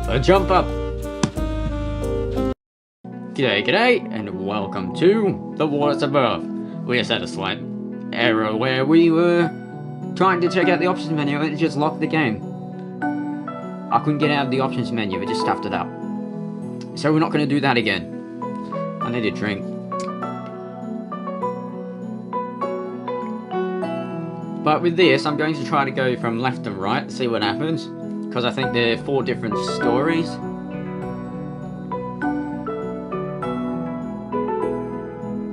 A jump up! G'day, and welcome to the Waters Above. We just had a slight error where we were trying to check out the options menu and it just locked the game. I couldn't get out of the options menu, it just stuffed it up. So we're not going to do that again. I need a drink. But with this, I'm going to try to go from left to right, see what happens. Because I think there are 4 different stories.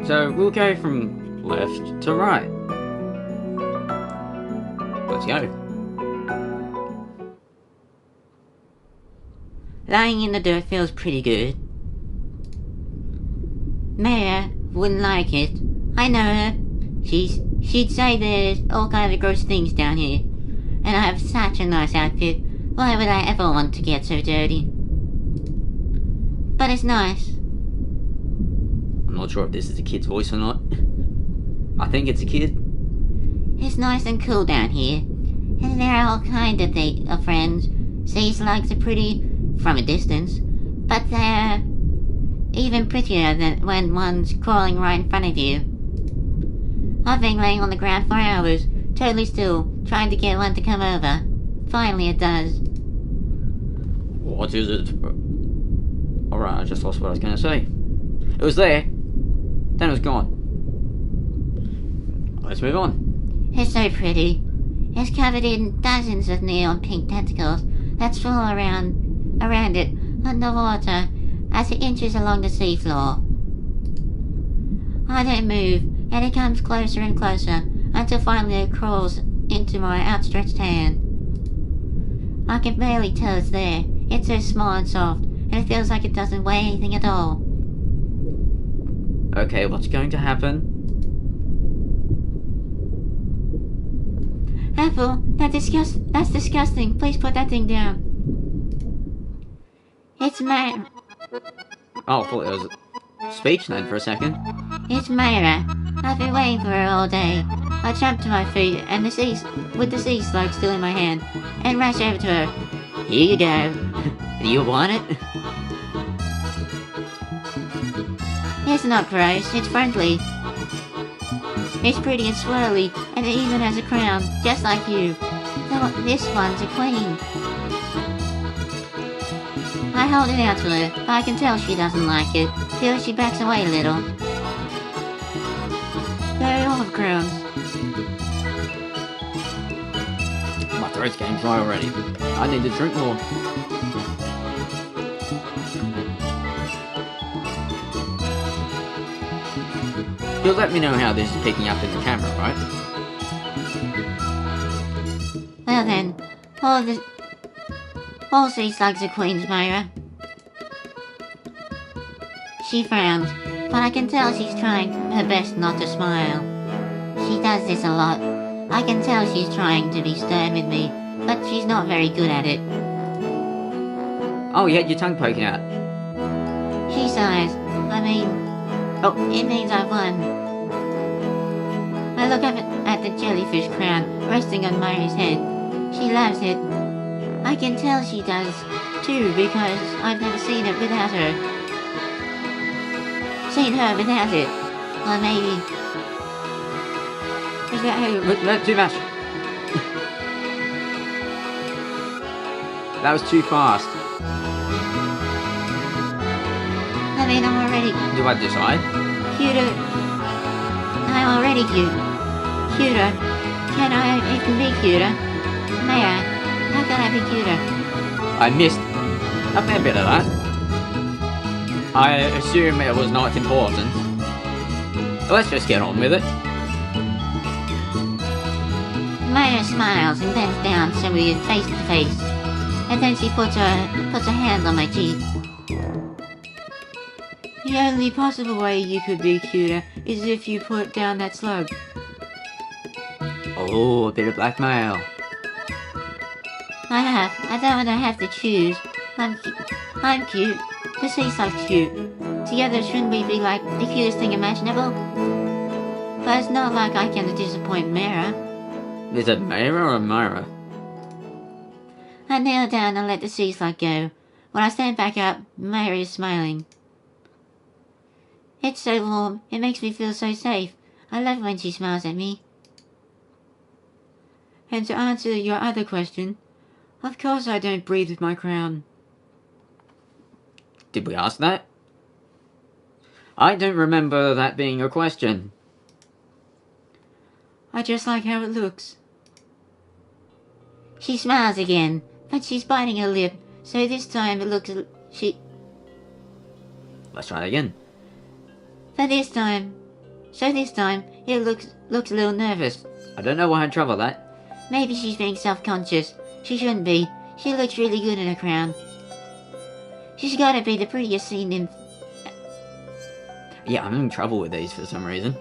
So we'll go from left to right. Let's go. Lying in the dirt feels pretty good. Maya wouldn't like it. I know her. She'd say there's all kinds of gross things down here. And I have such a nice outfit. Why would I ever want to get so dirty? But it's nice. I'm not sure if this is a kid's voice or not. I think it's a kid. It's nice and cool down here. And there are all kinds of friends. Sea slugs are pretty from a distance. But they're even prettier than when one's crawling right in front of you. I've been laying on the ground for hours, totally still, trying to get one to come over. Finally it does. What is it? Alright, I just lost what I was going to say. It was there, then it was gone. Let's move on. It's so pretty. It's covered in dozens of neon pink tentacles that swirl around it underwater as it inches along the seafloor. I don't move, and it comes closer and closer until finally it crawls into my outstretched hand. I can barely tell it's there. It's so small and soft, and it feels like it doesn't weigh anything at all. Okay, what's going to happen? Apple, that's disgusting. Please put that thing down. It's Mayra. Oh, I thought it was speech then for a second. It's Mayra. I've been waiting for her all day. I jump to my feet and with the sea slug still in my hand, and rush over to her. Here you go. Do you want it? It's not gross, it's friendly. It's pretty and swirly, and it even has a crown, just like you. Though this one's a queen. I hold it out to her, but I can tell she doesn't like it, till she backs away a little. They're all crowns. My throat's getting dry already. I need to drink more. You'll let me know how this is picking up in the camera, right? Well then, all sea slugs are queens, Myra. She frowns, but I can tell she's trying her best not to smile. She does this a lot. I can tell she's trying to be stern with me, but she's not very good at it. Oh, you had your tongue poking out. She sighs. Oh, it means I've won. I look up at the jellyfish crown resting on Myra's head. She loves it. I can tell she does, too, because I've never seen it without her. Seen her without it. Or maybe... Is that who? Look, too much. That was too fast. I'm already... Do I decide? Cuter. I'm already cute. Cuter. Can I even be cuter? May I? How can I be cuter? I missed a fair bit of that. I assume it was not important. Let's just get on with it. Maya smiles and bends down so we're face to face. And then she puts her hand on my cheek. The only possible way you could be cuter is if you put down that slug. Oh, a bit of blackmail. I don't have to choose. I'm cute. The sea slug's cute. Together shouldn't we be like the cutest thing imaginable? But it's not like I can disappoint Mara. Is it Mayra or Myra? I kneel down and let the sea slug go. When I stand back up, Mary is smiling. It's so warm, it makes me feel so safe. I love when she smiles at me. And to answer your other question, of course I don't breathe with my crown. Did we ask that? I don't remember that being a question. I just like how it looks. She smiles again, but she's biting her lip, so this time it looks... Let's try it again. This time it looks a little nervous. I don't know why I'd trouble that. Maybe she's being self-conscious. She shouldn't be. She looks really good in a crown. She's gotta be the prettiest sea nymph. Yeah, I'm having trouble with these for some reason.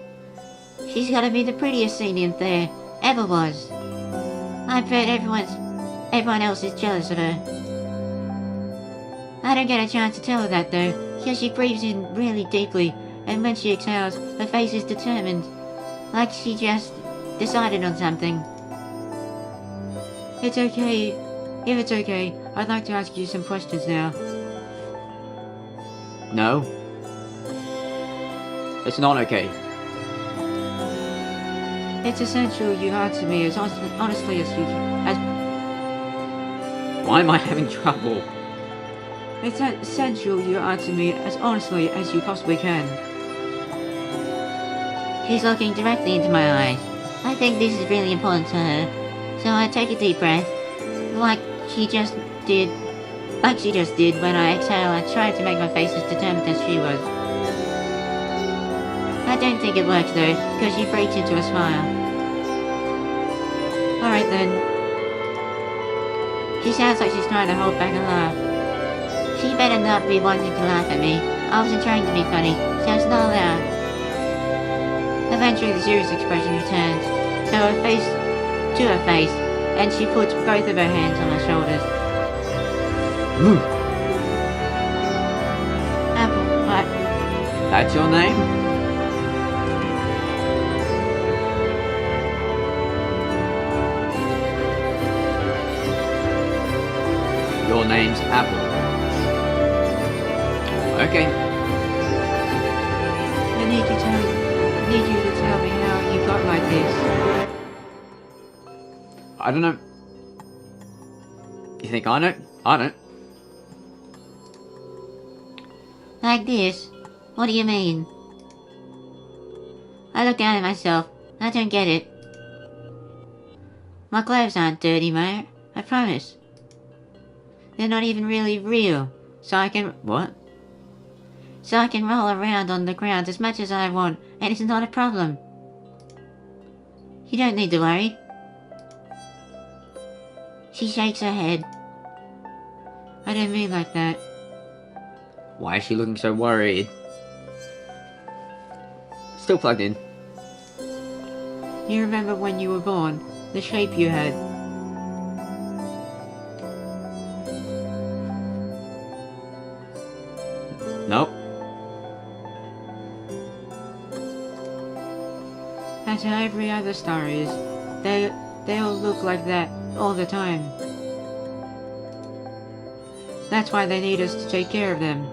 She's gotta be the prettiest sea nymph there ever was. I bet everyone else is jealous of her. I don't get a chance to tell her that though, because she breathes in really deeply, and when she exhales, her face is determined, like she just decided on something. It's okay. If it's okay, I'd like to ask you some questions now. No. It's not okay. It's essential you answer me as honestly as you can. Why am I having trouble? It's essential you answer me as honestly as you possibly can. She's looking directly into my eyes. I think this is really important to her, so I take a deep breath, like she just did when I exhale. I tried to make my face as determined as she was. I don't think it works though, because she breaks into a smile. Alright then. She sounds like she's trying to hold back a laugh. She better not be wanting to laugh at me. I wasn't trying to be funny, so it's not allowed. Eventually the serious expression returns, to her face, and she puts both of her hands on my shoulders. Apple, what? That's your name? Your name's Apple. Okay. I need you to tell me how you got like this. I don't know. You think I know? I don't. Like this? What do you mean? I look down at myself. I don't get it. My clothes aren't dirty, Mayor. I promise. They're not even really real, so I can... What? So I can roll around on the ground as much as I want, and it's not a problem. You don't need to worry. She shakes her head. I don't mean like that. Why is she looking so worried? Still plugged in. You remember when you were born, the shape you had? Nope. That's how every other star is. They all look like that all the time. That's why they need us to take care of them.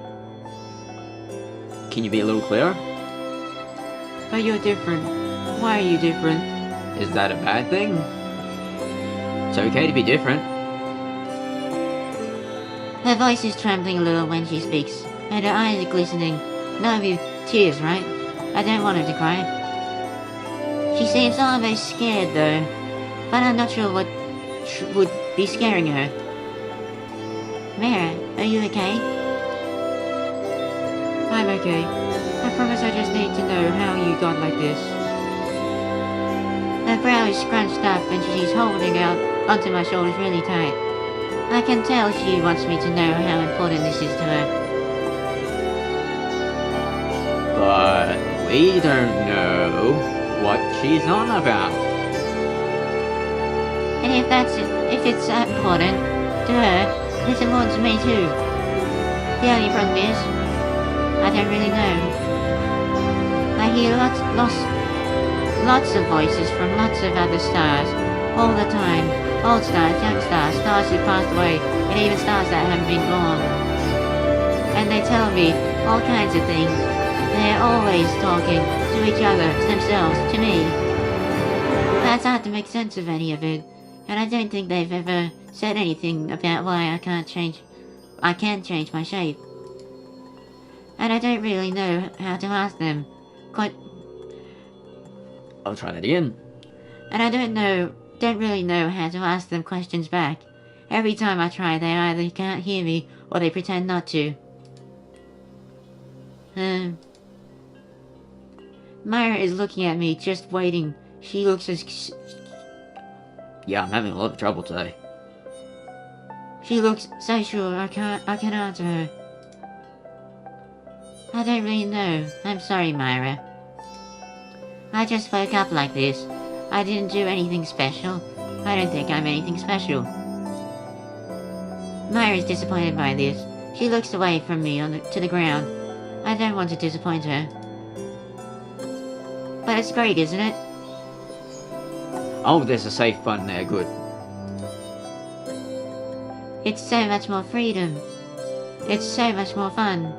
Can you be a little clearer? But you're different. Why are you different? Is that a bad thing? It's okay to be different. Her voice is trembling a little when she speaks, and her eyes are glistening. No, with tears, right? I don't want her to cry. She seems almost scared though, but I'm not sure what would be scaring her. Mara, are you okay? I'm okay. I promise I just need to know how you got like this. Her brow is scrunched up and she's holding out onto my shoulders really tight. I can tell she wants me to know how important this is to her. But we don't know what she's on about. And if it's important to her, it's important to me too. The only problem is, I don't really know. I hear lots of voices from lots of other stars, all the time. Old stars, young stars, stars who passed away, and even stars that haven't been born. and they tell me all kinds of things. They're always talking to each other, to themselves, to me. That's hard to make sense of any of it, and I don't think they've ever said anything about why I can change my shape. And I don't really know how to ask them. I'll try that again. And I don't really know how to ask them questions back. Every time I try, they either can't hear me or they pretend not to. Myra is looking at me, just waiting. She looks as... Yeah, I'm having a lot of trouble today. She looks so sure I can answer her. I don't really know. I'm sorry, Myra. I just woke up like this. I didn't do anything special. I don't think I'm anything special. Myra's disappointed by this. She looks away from me to the ground. I don't want to disappoint her. But it's great, isn't it? Oh, there's a safe button there, good. It's so much more freedom. It's so much more fun.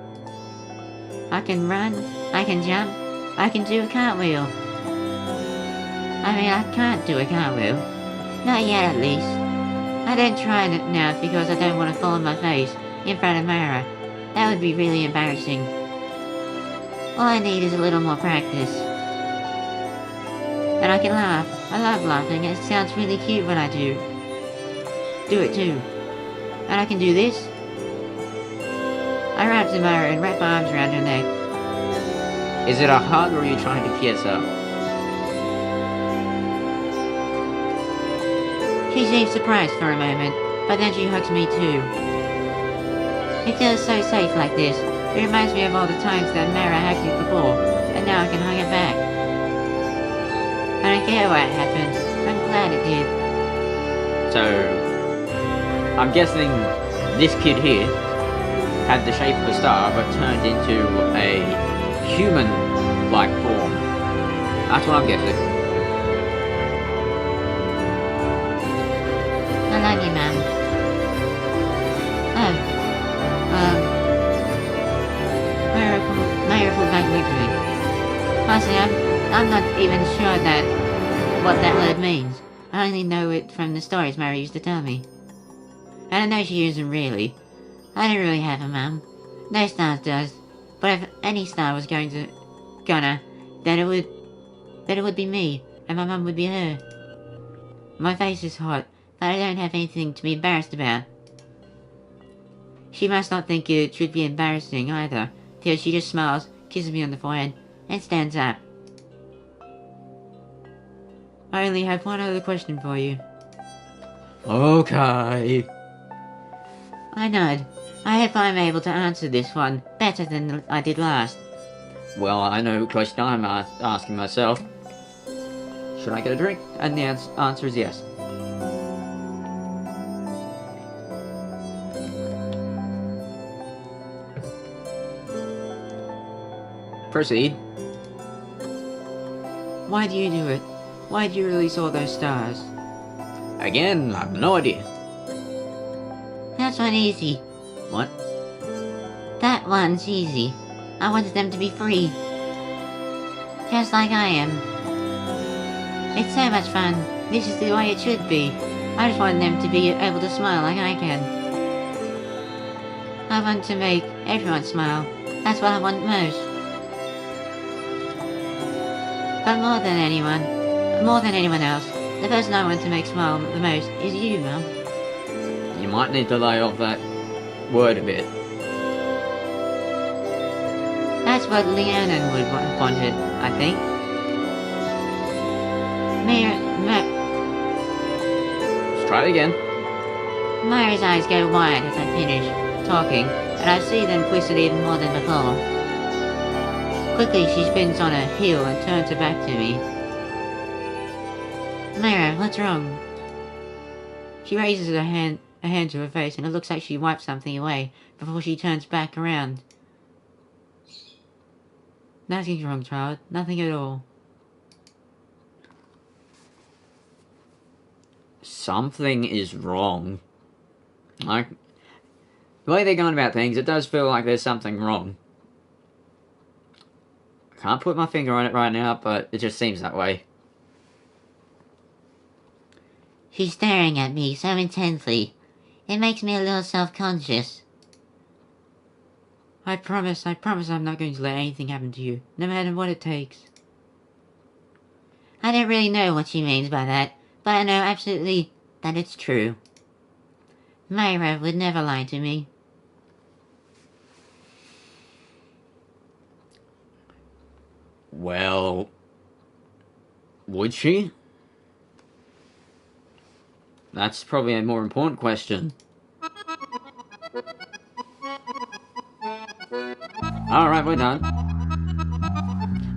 I can run, I can jump, I can do a cartwheel. I mean, I can't do a cartwheel. Not yet, at least. I don't try it now because I don't want to fall on my face in front of Myra. That would be really embarrassing. All I need is a little more practice. And I can laugh. I love laughing. It sounds really cute when I do it too. And I can do this. I ran up to Myra and wrapped my arms around her neck. Is it a hug or are you trying to kiss her? She seems surprised for a moment, but then she hugs me too. It feels so safe like this. It reminds me of all the times that Myra hugged me before, and now I can hug her back. I don't care what happened. I'm glad it did. So, I'm guessing this kid here had the shape of a star but turned into a human-like form. That's what I'm guessing. I love you, Mum. Myra pulled back and looked at me. Honestly, I'm not even sure what that word means. I only know it from the stories Myra used to tell me. And I know she isn't really. I don't really have a mum. No stars does. But if any star was gonna, then it would be me, and my mum would be her. My face is hot, but I don't have anything to be embarrassed about. She must not think it should be embarrassing either, till she just smiles, kisses me on the forehead, and stands up. I only have one other question for you. Okay. I nod. I hope I'm able to answer this one better than I did last. Well, I know what question I'm asking myself. Should I get a drink? And the answer is yes. Proceed. Why do you do it? Why do you release all those stars? Again, I have no idea. That's one easy. What? That one's easy. I wanted them to be free. Just like I am. It's so much fun. This is the way it should be. I just want them to be able to smile like I can. I want to make everyone smile. That's what I want most. But more than anyone else, the person I want to make smile the most is you, Mum. You might need to lay off that word a bit. That's what Leanne would wanted, I think. Let's try it again. Myra's eyes go wide as I finish talking, and I see them twisted even more than before. Quickly, she spins on her heel and turns her back to me. Myra, what's wrong? She raises her hand to her face, and it looks like she wipes something away before she turns back around. Nothing's wrong, child. Nothing at all. Something is wrong. The way they're going about things, it does feel like there's something wrong. Can't put my finger on it right now, but it just seems that way. She's staring at me so intensely. It makes me a little self-conscious. I promise I'm not going to let anything happen to you, no matter what it takes. I don't really know what she means by that, but I know absolutely that it's true. Myra would never lie to me. Well, would she? That's probably a more important question. Alright, we're done.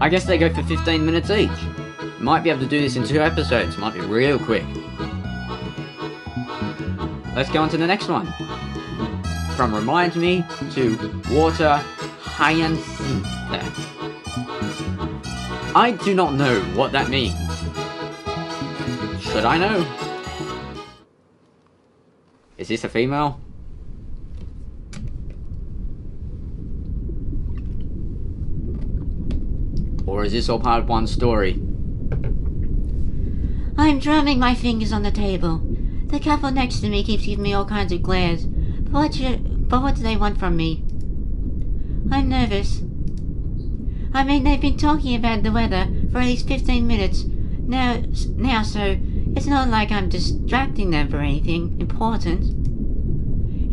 I guess they go for 15 minutes each. Might be able to do this in 2 episodes. Might be real quick. Let's go on to the next one. From Remind Me to Water Hyacinth. I do not know what that means. Should I know? Is this a female? Or is this all part of one story? I'm drumming my fingers on the table. The couple next to me keeps giving me all kinds of glares. But what do they want from me? I'm nervous. I mean, they've been talking about the weather for at least 15 minutes now, so it's not like I'm distracting them for anything important.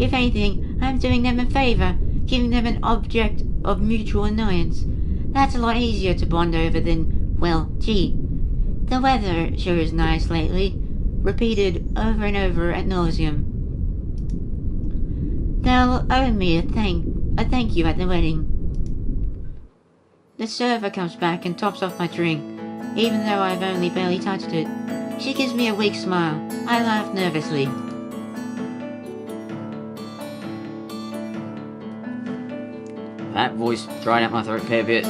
If anything, I'm doing them a favor, giving them an object of mutual annoyance. That's a lot easier to bond over than, well, gee, the weather sure is nice lately, repeated over and over ad nauseum. They'll owe me a thank you at the wedding. The server comes back and tops off my drink, even though I've only barely touched it. She gives me a weak smile. I laugh nervously. That voice dried out my throat a fair bit.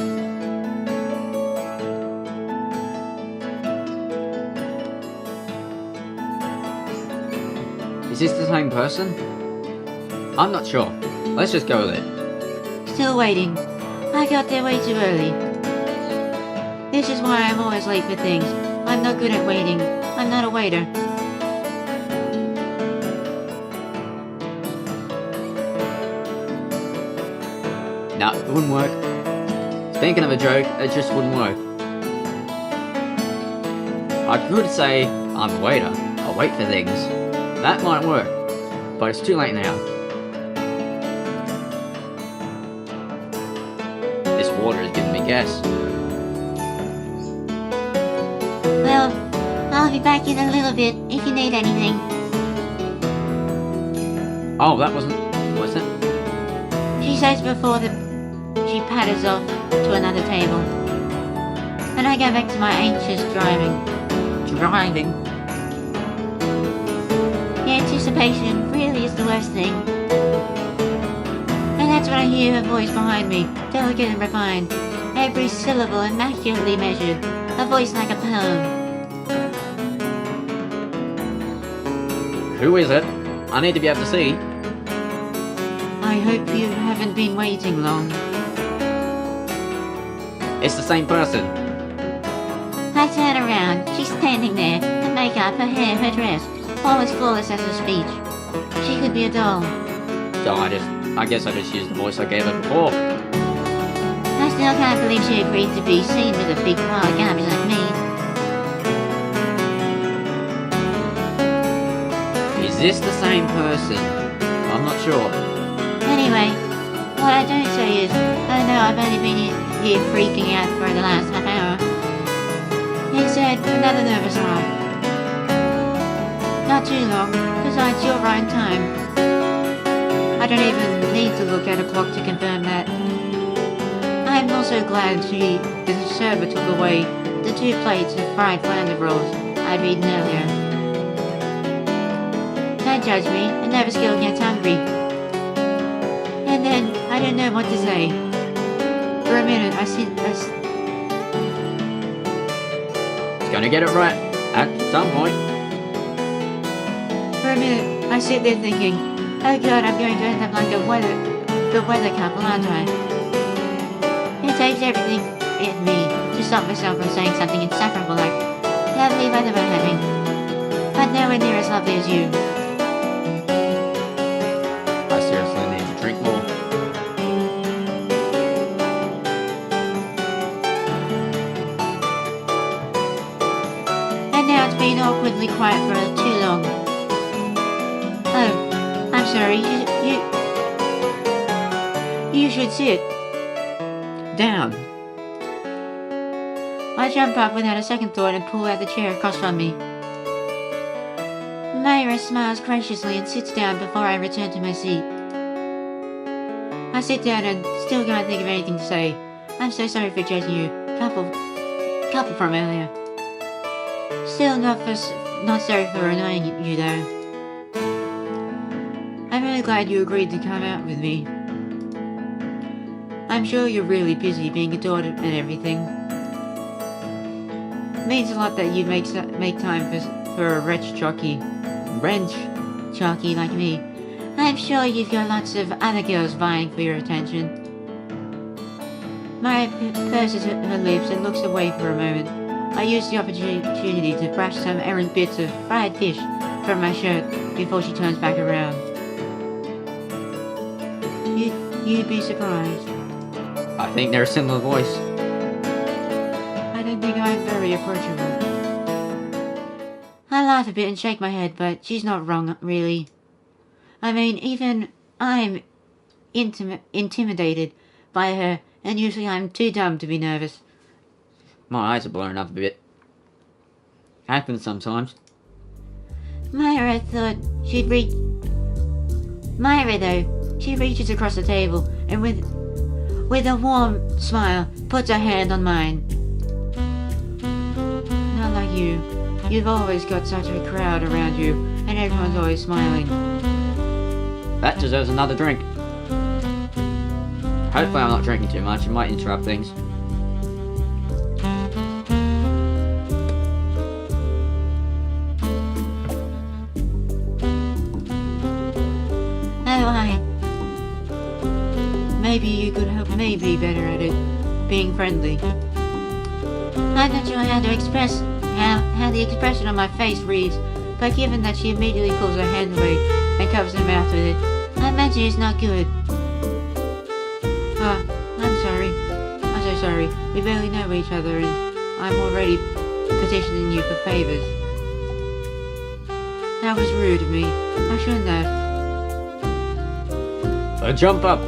Is this the same person? I'm not sure. Let's just go with it. Still waiting. I got there way too early. This is why I'm always late for things. I'm not good at waiting. I'm not a waiter. Nah, it wouldn't work. Thinking of a joke, it just wouldn't work. I could say I'm a waiter. I wait for things. That might work. But it's too late now. This water is giving me gas. Well, I'll be back in a little bit if you need anything. Oh, that wasn't... was it? She says before she patters off to another table. And I go back to my anxious driving. The anticipation really is the worst thing. And that's when I hear her voice behind me, delicate and refined, every syllable immaculately measured, a voice like a poem. Who is it? I need to be able to see. I hope you haven't been waiting long. It's the same person. I turn around. She's standing there. Her makeup, her hair, her dress, all as flawless as her speech. She could be a doll. So I guess I just used the voice I gave her before. I still can't believe she agreed to be seen with a big pile of garbage like me. Is this the same person? I'm not sure. Anyway, what I don't say is, oh no, I've only been here freaking out for the last half hour. Instead, another nervous laugh. Not too long, besides your right time. I don't even need to look at a clock to confirm that. I'm also glad the server took away the 2 plates of fried flounder rolls I'd eaten earlier. Don't judge me, a nervous girl gets hungry. And then, I don't know what to say. For a minute, It's gonna get it right at some point. For a minute, I sit there thinking, Oh god, I'm going to end up like the weather couple, aren't I? It takes everything in me to stop myself from saying something insufferable like, lovely weather we're having, but nowhere near as lovely as you. I seriously need to drink more. And now it's been awkwardly quiet for too long. Oh, I'm sorry, you should sit. Down. I jump up without a second thought and pull out the chair across from me. Myra smiles graciously and sits down before I return to my seat. I sit down and still can't think of anything to say. I'm so sorry for judging you. Couple from earlier. Still not sorry for annoying you though. I'm really glad you agreed to come out with me. I'm sure you're really busy being a daughter and everything. It means a lot that you make time for a wrench jockey like me. I'm sure you've got lots of other girls vying for your attention. Maya purses her lips and looks away for a moment. I use the opportunity to brush some errant bits of fried fish from my shirt before she turns back around. You'd be surprised. I think they're a similar voice. I don't think I'm very approachable. I laugh a bit and shake my head, but she's not wrong, really. I mean, even I'm intimidated by her, and usually I'm too dumb to be nervous. My eyes are blowing up a bit. Happens sometimes. Myra though, she reaches across the table and with a warm smile puts her hand on mine. Not like you. You've always got such a crowd around you, and everyone's always smiling. That deserves another drink. Hopefully I'm not drinking too much, it might interrupt things. Maybe you could help me be better at it, being friendly. I'm not sure how to express how the expression on my face reads, but given that she immediately pulls her hand away and covers her mouth with it, I imagine it's not good. Oh, I'm sorry. I'm so sorry. We barely know each other and I'm already petitioning you for favors. That was rude of me. I shouldn't have. So jump up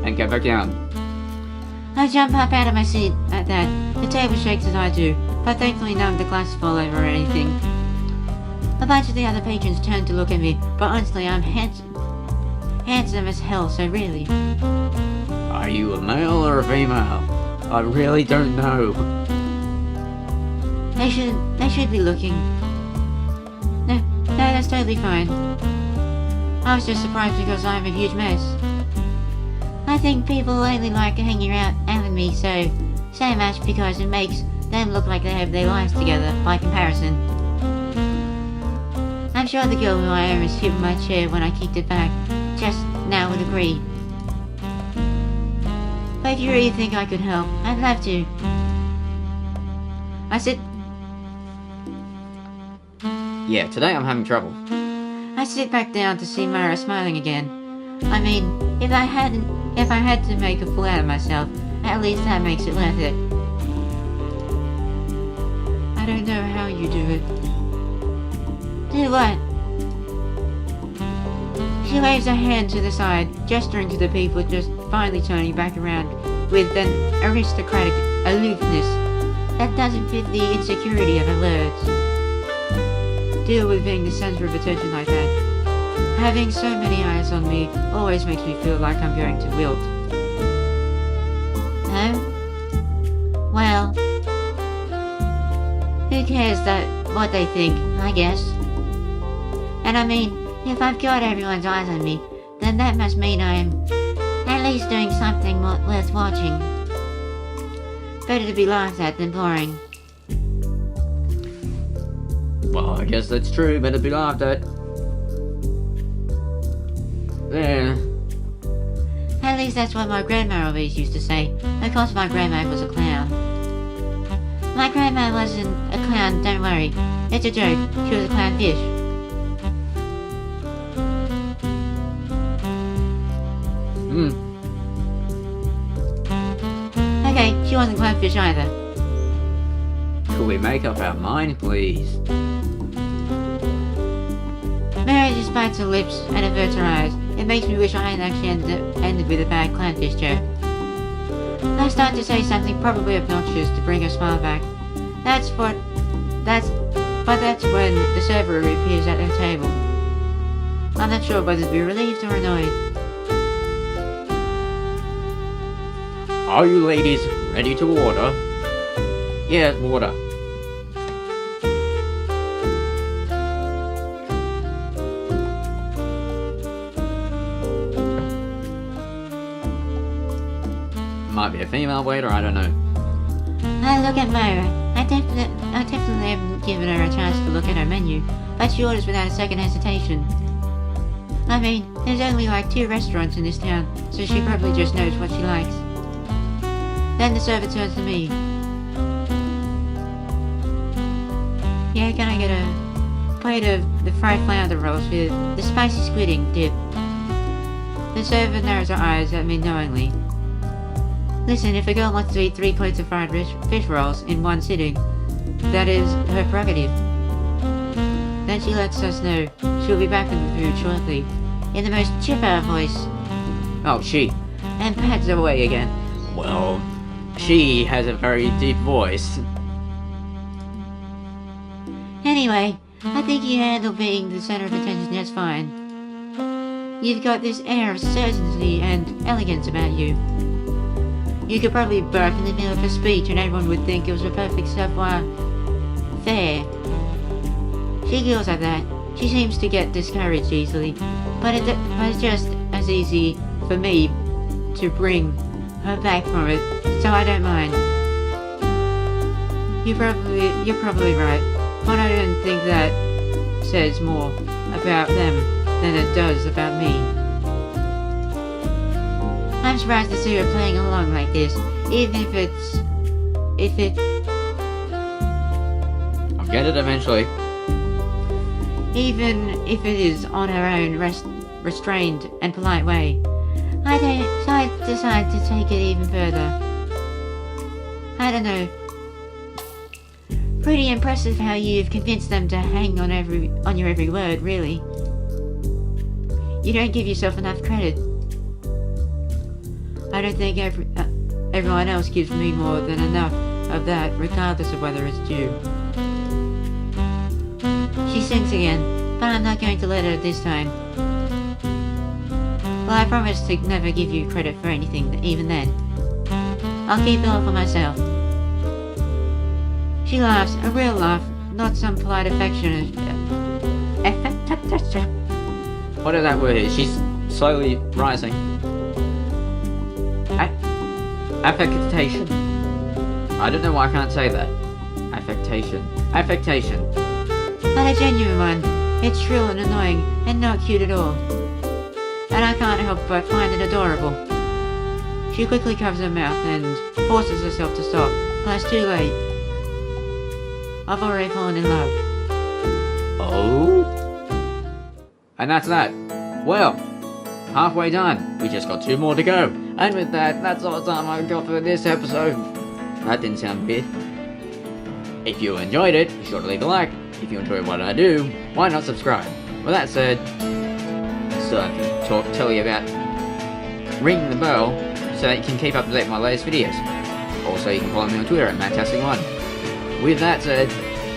and get back down. I jump up out of my seat at that. The table shakes as I do, but thankfully none of the glasses fall over or anything. A bunch of the other patrons turn to look at me, but honestly I'm handsome as hell, so really. Are you a male or a female? I really don't know. They should be looking. No, that's totally fine. I was just surprised because I'm a huge mess. I think people only like hanging out with me so much because it makes them look like they have their lives together by comparison. I'm sure the girl who I almost hit with my chair when I kicked it back just now would agree. But if you really think I could help, I'd love to. Yeah, today I'm having trouble. I sit back down to see Myra smiling again. I mean, if I had to make a fool out of myself, at least that makes it worth it. I don't know how you do it. Do what? She waves her hand to the side, gesturing to the people just finally turning back around with an aristocratic aloofness that doesn't fit the insecurity of her words. Deal with being the center of attention like that. Having so many eyes on me always makes me feel like I'm going to wilt. Oh? Well, who cares what they think, I guess. And I mean, if I've got everyone's eyes on me, then that must mean I'm at least doing something worth watching. Better to be laughed at than boring. Well, I guess that's true, better be laughed at. There. At least that's what my grandma always used to say. Of course my grandma was a clown. My grandma wasn't a clown, don't worry. It's a joke. She was a clownfish. Okay, she wasn't clownfish either. Could we make up our mind, please? Mary just bites her lips and averts her eyes. It makes me wish I hadn't actually ended with a bad clownfish joke. I start to say something probably obnoxious to bring her smile back. That's when the server reappears at her table. I'm not sure whether to be relieved or annoyed. Are you ladies ready to order? Yeah, water. Might be a female waiter, I don't know. I look at Myra. I definitely haven't given her a chance to look at her menu, but she orders without a second hesitation. I mean, there's only like 2 restaurants in this town, so she probably just knows what she likes. Then the server turns to me. Yeah, can I get a plate of the fried flounder rolls with the spicy squidding dip? The server narrows her eyes at me knowingly. Listen, if a girl wants to eat 3 plates of fried fish rolls in one sitting, that is her prerogative. Then she lets us know she'll be back with the food shortly, in the most chipper voice. Oh, she. And pads away again. Well, she has a very deep voice. Anyway, I think you handle being the center of attention just fine. You've got this air of certainty and elegance about you. You could probably bark in the middle of a speech and everyone would think it was a perfect savoir faire. She giggles at that. She seems to get discouraged easily, but it's just as easy for me to bring her back from it, so I don't mind. You're probably right, but I don't think that says more about them than it does about me. I'm surprised to see her playing along like this, even if I'll get it eventually. even if it is on her own restrained and polite way. So I decide to take it even further. I don't know. Pretty impressive how you've convinced them to hang on your every word, really. You don't give yourself enough credit. I don't think everyone else gives me more than enough of that, regardless of whether it's due. She sings again, but I'm not going to let her this time. Well, I promise to never give you credit for anything, even then. I'll keep it all for myself. She laughs, a real laugh, not some polite affectation. Whatever that word is, she's slowly rising. Affectation. I don't know why I can't say that. Affectation. But a genuine one. It's shrill and annoying, and not cute at all. And I can't help but find it adorable. She quickly covers her mouth and forces herself to stop, but it's too late. I've already fallen in love. Oh? And that's that. Well, halfway done. We just got 2 more to go. And with that, that's all the time I've got for this episode. That didn't sound weird. If you enjoyed it, be sure to leave a like. If you enjoy what I do, why not subscribe? With that said, so I can tell you about ringing the bell so that you can keep up to date with my latest videos. Also, you can follow me on Twitter at Matastic1. With that said,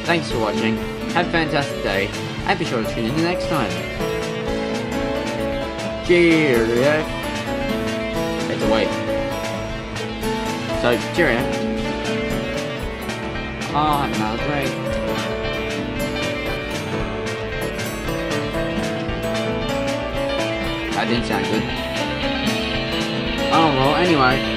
thanks for watching, have a fantastic day, and be sure to tune in the next time. Cheerio. It's a wait. So, cheerio. Oh, have another break. That didn't sound good. Oh well, anyway.